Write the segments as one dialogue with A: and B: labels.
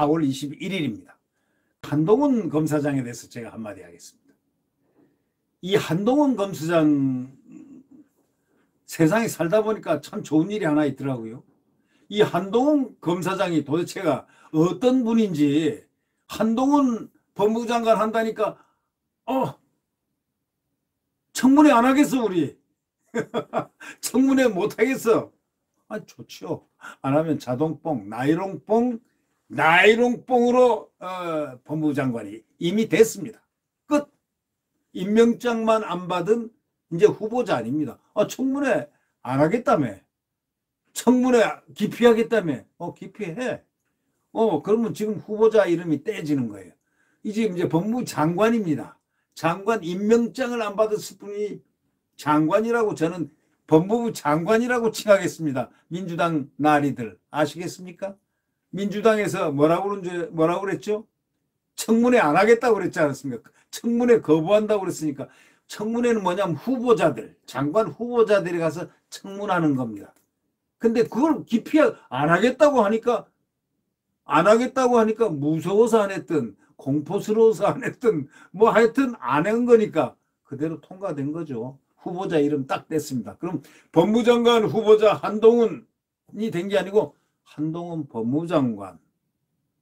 A: 4월 21일입니다. 한동훈 검사장에 대해서 제가 한마디 하겠습니다. 이 한동훈 검사장 세상에 살다 보니까 참 좋은 일이 하나 있더라고요. 이 한동훈 검사장이 도대체가 어떤 분인지, 한동훈 법무부 장관 한다니까 청문회 안 하겠어 우리. 청문회 못 하겠어. 좋죠. 안 하면 자동뽕, 나이롱뽕으로 법무부 장관이 이미 됐습니다. 끝. 임명장만 안 받은 이제 후보자 아닙니다. 청문회 안 하겠다며. 청문회 기피하겠다며. 기피해. 그러면 지금 후보자 이름이 떼지는 거예요. 이제 법무부 장관입니다. 장관 임명장을 안 받았을 뿐이 장관이라고, 저는 법무부 장관이라고 칭하겠습니다. 민주당 나리들 아시겠습니까? 민주당에서 뭐라고 그랬죠? 청문회 안 하겠다고 그랬지 않았습니까? 청문회 거부한다고 그랬으니까, 청문회는 뭐냐면 후보자들, 장관 후보자들이 가서 청문하는 겁니다. 근데 그걸 기피 안 하겠다고 하니까 무서워서 안 했든 공포스러워서 안 했든 뭐 하여튼 안 한 거니까 그대로 통과된 거죠. 후보자 이름 딱 뗐습니다. 그럼 법무장관 후보자 한동훈이 된 게 아니고 한동훈 법무장관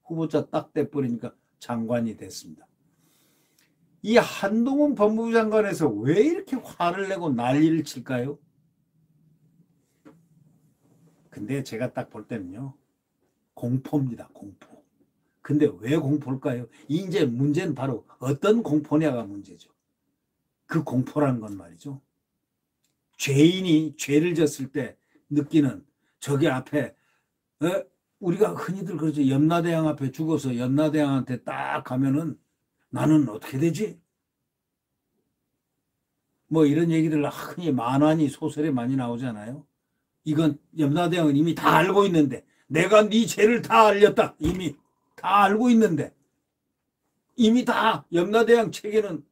A: 후보자 딱 떼버리니까 장관이 됐습니다. 이 한동훈 법무부 장관에서 왜 이렇게 화를 내고 난리를 칠까요? 근데 제가 딱 볼 때는요, 공포입니다. 공포. 근데 왜 공포일까요? 이제 문제는 바로 어떤 공포냐가 문제죠. 그 공포라는 건 말이죠, 죄인이 죄를 졌을 때 느끼는, 저기 앞에 우리가 흔히들 그러죠. 염라대왕 앞에 죽어서 염라대왕한테 딱 가면은 나는 어떻게 되지? 뭐 이런 얘기들 흔히 만화니 소설에 많이 나오잖아요. 이건 염라대왕은 이미 다 알고 있는데, 내가 네 죄를 다 알렸다. 이미 다 알고 있는데, 이미 다 염라대왕 책에는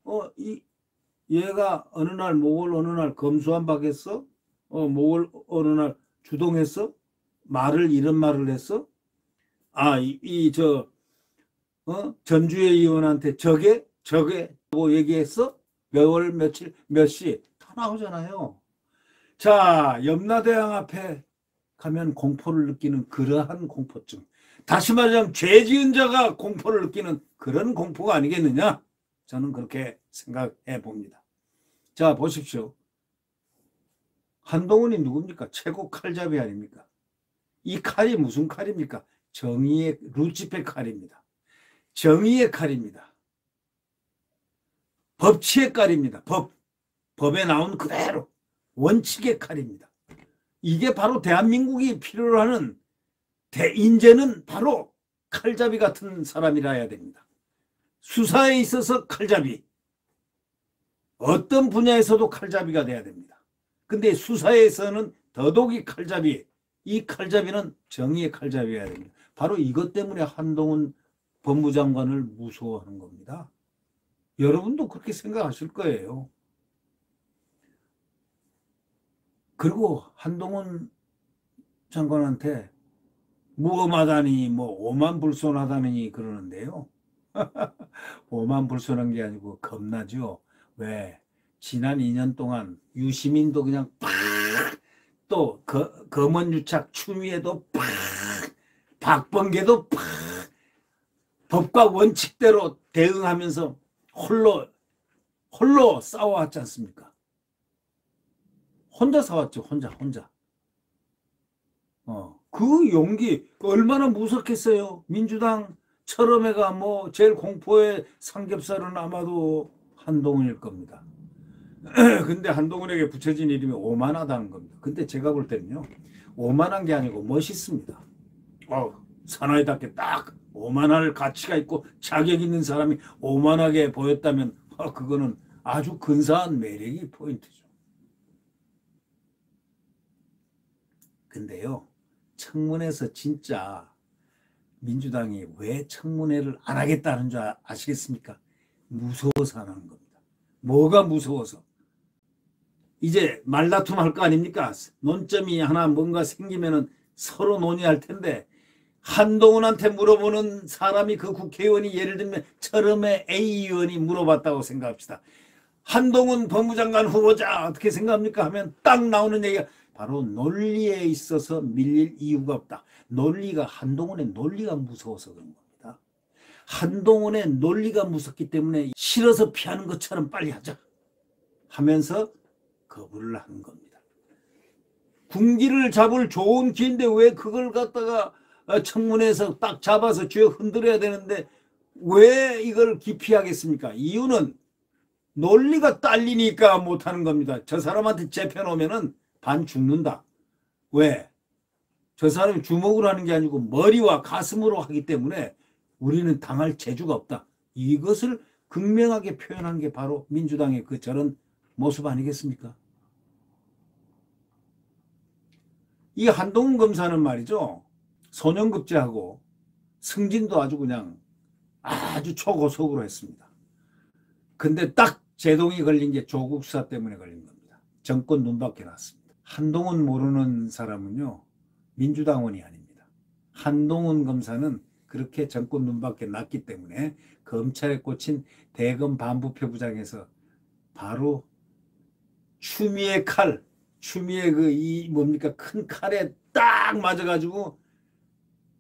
A: 얘가 어느 날 목을 어느 날 검수한박했어? 목을 어느 날 주동했어? 이런 말을 했어? 전주의 의원한테 저게 뭐 얘기했어? 몇 월 며칠 몇 시 다 나오잖아요. 자, 염라대왕 앞에 가면 공포를 느끼는 그러한 공포증, 다시 말하자면 죄 지은 자가 공포를 느끼는 그런 공포가 아니겠느냐, 저는 그렇게 생각해 봅니다. 자, 보십시오. 한동훈이 누굽니까? 최고 칼잡이 아닙니까? 이 칼이 무슨 칼입니까? 정의의 루치페 칼입니다. 정의의 칼입니다. 법치의 칼입니다. 법에 나온 그대로 원칙의 칼입니다. 이게 바로 대한민국이 필요로 하는 인재는 바로 칼잡이 같은 사람이라 해야 됩니다. 수사에 있어서 칼잡이, 어떤 분야에서도 칼잡이가 돼야 됩니다. 근데 수사에서는 더더욱이 칼잡이, 이 칼잡이는 정의의 칼잡이여야 됩니다. 바로 이것 때문에 한동훈 법무장관을 무서워하는 겁니다. 여러분도 그렇게 생각하실 거예요. 그리고 한동훈 장관한테 무엄하다니 오만불손하다니 그러는데요. 오만불손한 게 아니고 겁나죠. 왜? 지난 2년 동안 유시민도 그냥 또 검언유착 추미애도 박범계도 법과 원칙대로 대응하면서 홀로 싸워왔지 않습니까? 혼자 싸웠죠. 혼자. 그 용기 얼마나 무섭겠어요. 민주당 철험회가 제일 공포의 삼겹살은 아마도 한동훈일 겁니다. 근데 한동훈에게 붙여진 이름이 오만하다는 겁니다. 근데 제가 볼 때는요, 오만한 게 아니고 멋있습니다. 사나이답게 딱 오만할 가치가 있고 자격 있는 사람이 오만하게 보였다면 그거는 아주 근사한 매력이 포인트죠. 근데요, 청문회에서 진짜 민주당이 왜 청문회를 안 하겠다는 줄 아시겠습니까? 무서워서 안 하는 겁니다. 뭐가 무서워서? 이제 말다툼 할 거 아닙니까? 논점이 하나 뭔가 생기면은 서로 논의할 텐데, 한동훈한테 물어보는 사람이 그 국회의원이 예를 들면 철음의 A 의원이 물어봤다고 생각합시다. 한동훈 법무장관 후보자 어떻게 생각합니까? 하면 딱 나오는 얘기가 바로 논리에 있어서 밀릴 이유가 없다. 한동훈의 논리가 무서워서 그런 겁니다. 한동훈의 논리가 무섭기 때문에 싫어서 피하는 것처럼 빨리 하자 하면서 거부를 하는 겁니다. 군기를 잡을 좋은 기인데 왜 그걸 갖다가 청문회에서 딱 잡아서 쥐어 흔들어야 되는데 왜 이걸 기피하겠습니까? 이유는 논리가 딸리니까 못하는 겁니다. 저 사람한테 재펴놓으면 반 죽는다. 왜? 저 사람이 주먹으로 하는 게 아니고 머리와 가슴으로 하기 때문에 우리는 당할 재주가 없다. 이것을 극명하게 표현한 게 바로 민주당의 그 저런 모습 아니겠습니까? 이 한동훈 검사는 말이죠. 소년급제하고 승진도 아주 그냥 아주 초고속으로 했습니다. 근데 딱 제동이 걸린 게 조국 수사 때문에 걸린 겁니다. 정권 눈밖에 났습니다. 한동훈 모르는 사람은요. 민주당원이 아닙니다. 한동훈 검사는 그렇게 정권 눈밖에 났기 때문에 검찰에 꽂힌 대검 반부패 부장에서 바로 추미애 칼, 추미애 뭡니까 큰 칼에 딱 맞아가지고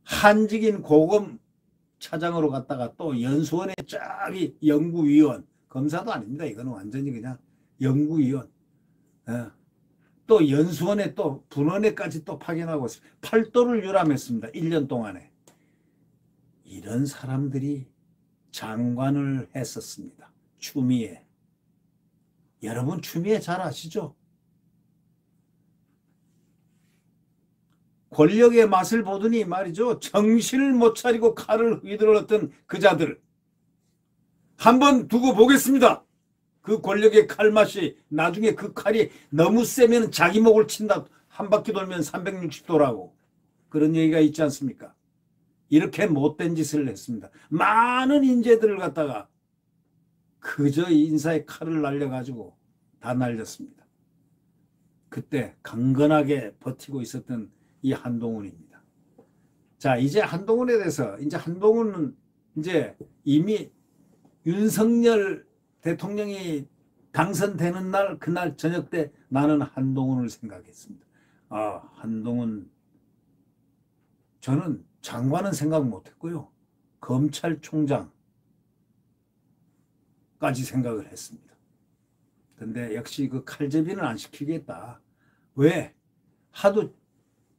A: 한직인 고검 차장으로 갔다가 또 연수원에 쫙이 연구위원, 검사도 아닙니다. 이거는 완전히 그냥 연구위원. 또 연수원에 또 분원에까지 또 파견하고 팔도를 유람했습니다. 1년 동안에. 이런 사람들이 장관을 했었습니다. 추미애. 여러분 추미애 잘 아시죠? 권력의 맛을 보더니 말이죠. 정신을 못 차리고 칼을 휘둘렀던 그 자들. 한번 두고 보겠습니다. 그 권력의 칼맛이 나중에 그 칼이 너무 세면 자기 목을 친다. 한 바퀴 돌면 360도라고. 그런 얘기가 있지 않습니까? 이렇게 못된 짓을 했습니다. 많은 인재들을 갖다가 그저 인사에 칼을 날려가지고 다 날렸습니다. 그때 강건하게 버티고 있었던 이 한동훈입니다. 자, 이제 한동훈에 대해서 이제 한동훈은 이제 이미 윤석열 대통령이 당선되는 날 그날 저녁 때 나는 한동훈을 생각했습니다. 아, 한동훈 저는 장관은 생각 못했고요. 검찰총장까지 생각을 했습니다. 근데 역시 그 칼제비는 안 시키겠다. 왜? 하도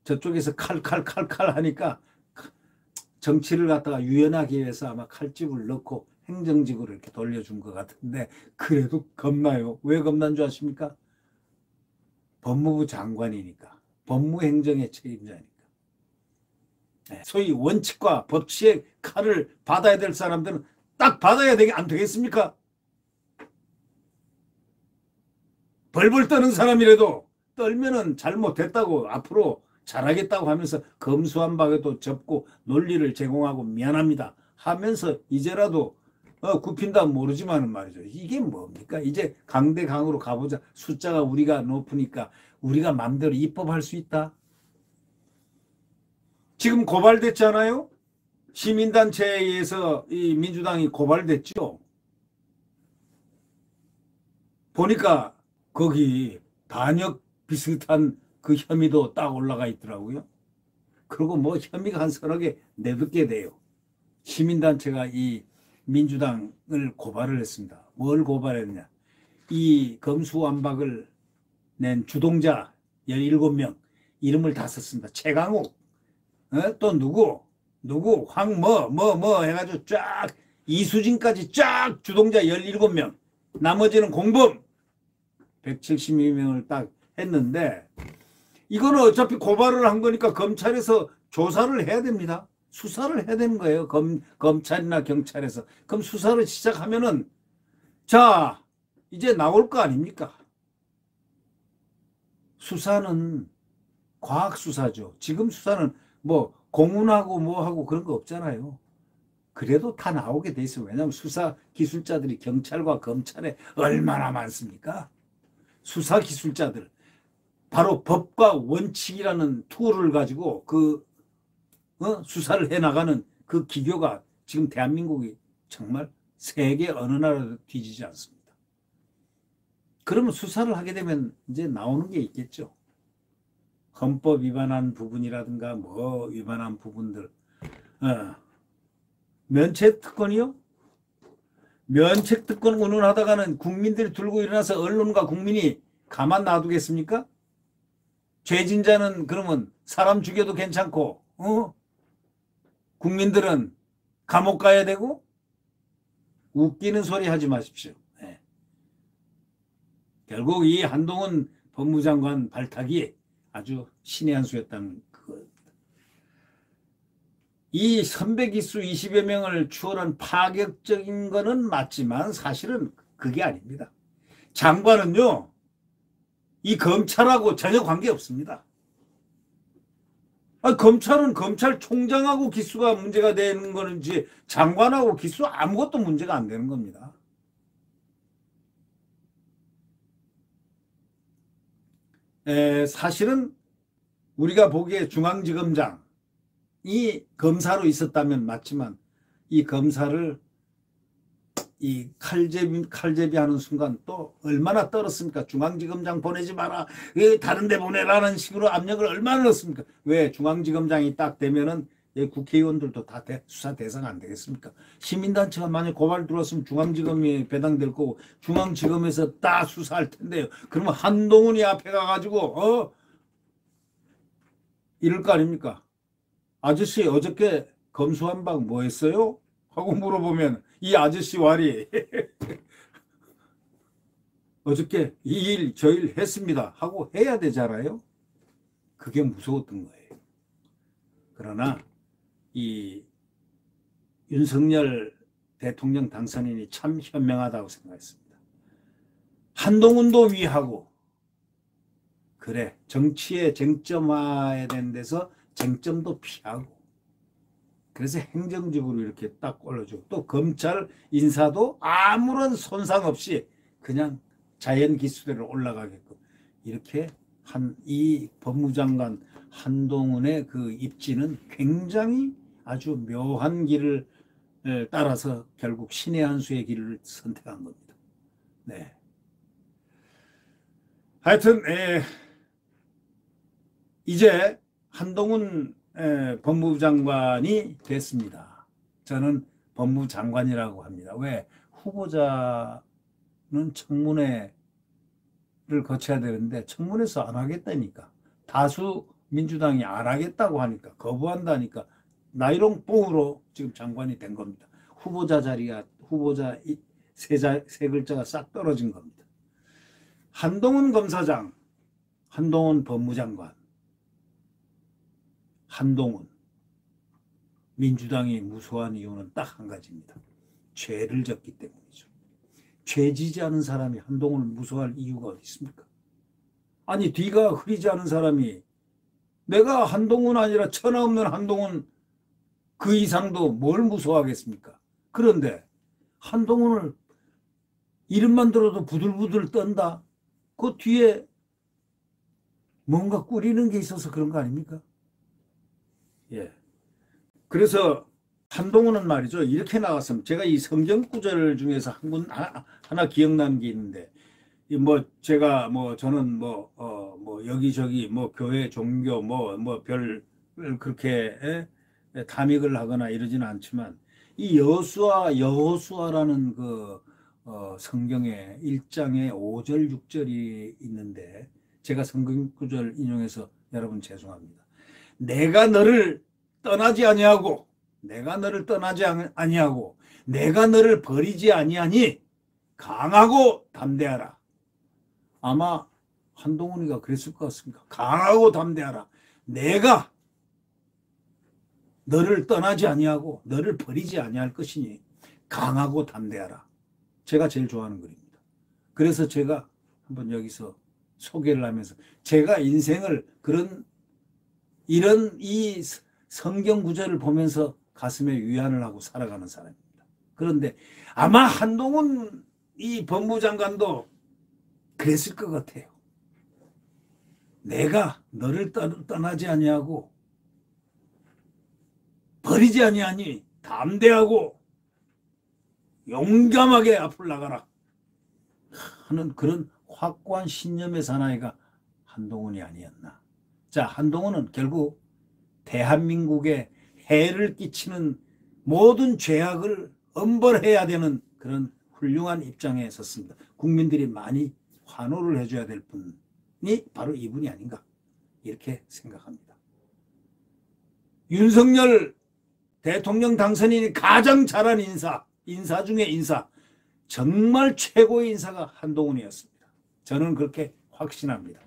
A: 저쪽에서 칼칼칼칼 하니까 정치를 갖다가 유연하게 해서 아마 칼집을 넣고 행정직으로 이렇게 돌려준 것 같은데 그래도 겁나요. 왜 겁난 줄 아십니까? 법무부 장관이니까. 법무행정의 책임자니까. 소위 원칙과 법치의 칼을 받아야 될 사람들은 딱 받아야 안 되겠습니까? 벌벌 떠는 사람이라도 떨면은 잘못됐다고 앞으로 잘하겠다고 하면서 검수한 바에도 접고 논리를 제공하고 미안합니다 하면서 이제라도 굽힌다 모르지만은 말이죠. 이게 뭡니까? 이제 강대강으로 가보자. 숫자가 우리가 높으니까 우리가 마음대로 입법할 수 있다. 지금 고발됐잖아요. 시민단체에 의해서 이 민주당이 고발됐죠. 보니까 거기 반역 비슷한 그 혐의도 딱 올라가 있더라고요. 그리고 뭐 혐의가 한 서너 개 내듣게 돼요. 시민단체가 이 민주당을 고발을 했습니다. 뭘 고발했냐. 이 검수완박을 낸 주동자 17명 이름을 다 썼습니다. 최강욱 또 누구 황뭐 해가지고 쫙 이수진까지 쫙 주동자 17명 나머지는 공범 172명을 딱 했는데 이거는 어차피 고발을 한 거니까 검찰에서 조사를 해야 됩니다. 수사를 해야 되는 거예요. 검찰이나 경찰에서. 그럼 수사를 시작하면은 자 이제 나올 거 아닙니까? 수사는 과학수사죠. 지금 수사는 뭐 공문하고 뭐하고 그런 거 없잖아요. 그래도 다 나오게 돼 있어요. 왜냐하면 수사 기술자들이 경찰과 검찰에 얼마나 많습니까? 수사 기술자들. 바로 법과 원칙이라는 툴을 가지고 그 수사를 해나가는 그 기교가 지금 대한민국이 정말 세계 어느 나라도 뒤지지 않습니다. 그러면 수사를 하게 되면 이제 나오는 게 있겠죠. 헌법 위반한 부분이라든가 뭐 위반한 부분들. 면책특권이요? 면책특권 운운하다가는 국민들이 들고 일어나서 언론과 국민이 가만 놔두겠습니까? 죄진 자는 그러면 사람 죽여도 괜찮고 국민들은 감옥 가야 되고? 웃기는 소리 하지 마십시오. 네. 결국 이 한동훈 법무장관 발탁이 아주 신의 한 수였다는 그겁니다. 이 선배 기수 20여 명을 추월한 파격적인 거는 맞지만 사실은 그게 아닙니다. 장관은요, 이 검찰하고 전혀 관계없습니다. 검찰은 검찰총장하고 기수가 문제가 되는 거는지 장관하고 기수 아무것도 문제가 안 되는 겁니다. 사실은 우리가 보기에 중앙지검장이 검사로 있었다면 맞지만 이 검사를 이 칼제비 하는 순간 또 얼마나 떨었습니까? 중앙지검장 보내지 마라. 다른 데 보내라는 식으로 압력을 얼마나 넣었습니까? 왜? 중앙지검장이 딱 되면은 국회의원들도 다 수사 대상 안 되겠습니까? 시민단체가 만약 고발 들어왔으면 중앙지검이 배당될 거고 중앙지검에서 다 수사할 텐데요. 그러면 한동훈이 앞에 가가지고 이럴 거 아닙니까? 아저씨 어저께 검수한박 뭐 했어요? 하고 물어보면 이 아저씨 말이 어저께 이 일 저 일 했습니다 하고 해야 되잖아요. 그게 무서웠던 거예요. 그러나 이 윤석열 대통령 당선인이 참 현명하다고 생각했습니다. 한동훈도 위하고 그래 정치에 쟁점화해야 되는 데서 쟁점도 피하고 그래서 행정직으로 이렇게 딱 올려주고 또 검찰 인사도 아무런 손상 없이 그냥 자연 기수대로 올라가게끔 이렇게 이 법무장관 한동훈의 그 입지는 굉장히 아주 묘한 길을 따라서 결국 신의 한 수의 길을 선택한 겁니다. 네. 하여튼 이제 한동훈 법무부 장관이 됐습니다. 저는 법무부 장관이라고 합니다. 왜? 후보자는 청문회를 거쳐야 되는데 청문회에서 안 하겠다니까. 다수 민주당이 안 하겠다고 하니까 거부한다니까 나이롱 뽕으로 지금 장관이 된 겁니다. 후보자 자리가 후보자 세 글자가 싹 떨어진 겁니다. 한동훈 검사장, 한동훈 법무장관, 한동훈 민주당이 무소한 이유는 딱 한 가지입니다. 죄를 졌기 때문이죠. 죄 지지 않은 사람이 한동훈을 무소할 이유가 어디 있습니까? 아니 뒤가 흐리지 않은 사람이 내가 한동훈 아니라 천하 없는 한동훈 그 이상도 뭘 무소하겠습니까? 그런데 한동훈을 이름만 들어도 부들부들 떤다. 그 뒤에 뭔가 꾸리는 게 있어서 그런 거 아닙니까? 예. 그래서 한동훈은 말이죠. 이렇게 나갔으면 제가 이 성경 구절 중에서 하나 기억나는 게 있는데 제가 저는 여기저기 교회 종교 별 그렇게 담익을 하거나 이러지는 않지만 이 여호수아라는 그 성경에 1장에 5절 6절이 있는데 제가 성경 구절 인용해서 여러분 죄송합니다. 내가 너를 떠나지 아니하고 내가 너를 버리지 아니하니 강하고 담대하라. 아마 한동훈이가 그랬을 것 같습니다. 강하고 담대하라. 내가 너를 떠나지 아니하고 너를 버리지 아니할 것이니 강하고 담대하라. 제가 제일 좋아하는 글입니다. 그래서 제가 한번 여기서 소개를 하면서 제가 인생을 이런 이 성경 구절을 보면서 가슴에 위안을 하고 살아가는 사람입니다. 그런데 아마 한동훈 이 법무장관도 그랬을 것 같아요. 내가 너를 떠나지 아니하고 버리지 아니하니 담대하고 용감하게 앞을 나가라 하는 그런 확고한 신념의 사나이가 한동훈이 아니었나. 자, 한동훈은 결국 대한민국에 해를 끼치는 모든 죄악을 엄벌해야 되는 그런 훌륭한 입장에 섰습니다. 국민들이 많이 환호를 해줘야 될 분이 바로 이분이 아닌가 이렇게 생각합니다. 윤석열 대통령 당선인이 가장 잘한 인사 중에 인사, 정말 최고의 인사가 한동훈이었습니다. 저는 그렇게 확신합니다.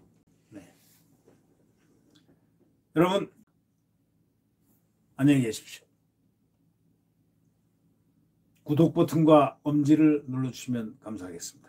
A: 네. 여러분 안녕히 계십시오. 구독 버튼과 엄지를 눌러주시면 감사하겠습니다.